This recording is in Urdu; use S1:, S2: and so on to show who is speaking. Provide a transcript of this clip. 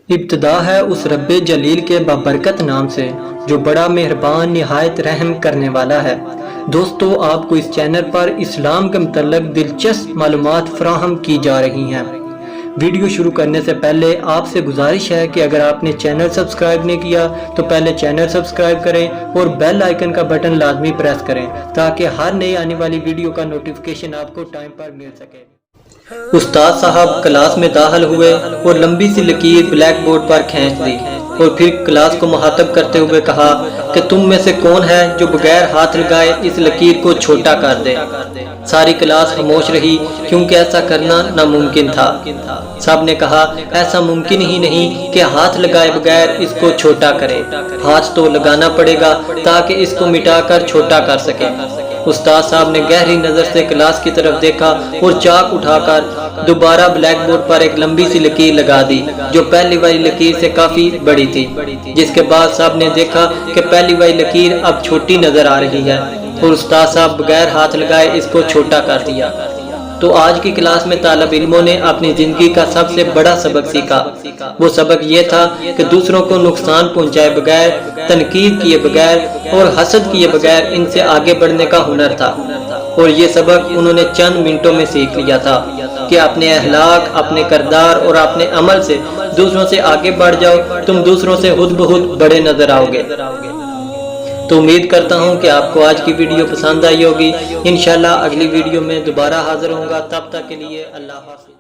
S1: ابتدا ہے اس رب جلیل کے بابرکت نام سے جو بڑا مہربان نہایت رحم کرنے والا ہے۔ دوستو، آپ کو اس چینل پر اسلام کے متعلق دلچسپ معلومات فراہم کی جا رہی ہیں۔ ویڈیو شروع کرنے سے پہلے آپ سے گزارش ہے کہ اگر آپ نے چینل سبسکرائب نہیں کیا تو پہلے چینل سبسکرائب کریں اور بیل آئیکن کا بٹن لازمی پریس کریں تاکہ ہر نئی آنے والی ویڈیو کا نوٹیفیکیشن آپ کو ٹائم پر مل سکے۔ استاد صاحب کلاس میں داخل ہوئے اور لمبی سی لکیر بلیک بورڈ پر کھینچ دی اور پھر کلاس کو مخاطب کرتے ہوئے کہا کہ تم میں سے کون ہے جو بغیر ہاتھ لگائے اس لکیر کو چھوٹا کر دے۔ ساری کلاس خاموش رہی کیونکہ ایسا کرنا ناممکن تھا۔ سب نے کہا ایسا ممکن ہی نہیں کہ ہاتھ لگائے بغیر اس کو چھوٹا کرے، ہاتھ تو لگانا پڑے گا تاکہ اس کو مٹا کر چھوٹا کر سکے۔ استاد صاحب نے گہری نظر سے کلاس کی طرف دیکھا اور چاک اٹھا کر دوبارہ بلیک بورڈ پر ایک لمبی سی لکیر لگا دی جو پہلی والی لکیر سے کافی بڑی تھی، جس کے بعد سب نے دیکھا کہ پہلی والی لکیر اب چھوٹی نظر آ رہی ہے اور استاد صاحب بغیر ہاتھ لگائے اس کو چھوٹا کر دیا۔ تو آج کی کلاس میں طالب علموں نے اپنی زندگی کا سب سے بڑا سبق سیکھا۔ وہ سبق یہ تھا کہ دوسروں کو نقصان پہنچائے بغیر، تنقید کیے بغیر اور حسد کیے بغیر ان سے آگے بڑھنے کا ہنر تھا، اور یہ سبق انہوں نے چند منٹوں میں سیکھ لیا تھا کہ اپنے اخلاق، اپنے کردار اور اپنے عمل سے دوسروں سے آگے بڑھ جاؤ، تم دوسروں سے خود بخود بڑے نظر آؤ گے۔ تو امید کرتا ہوں کہ آپ کو آج کی ویڈیو پسند آئی ہوگی۔ انشاءاللہ اگلی ویڈیو میں دوبارہ حاضر ہوں گا، تب تک کے لیے اللہ حافظ۔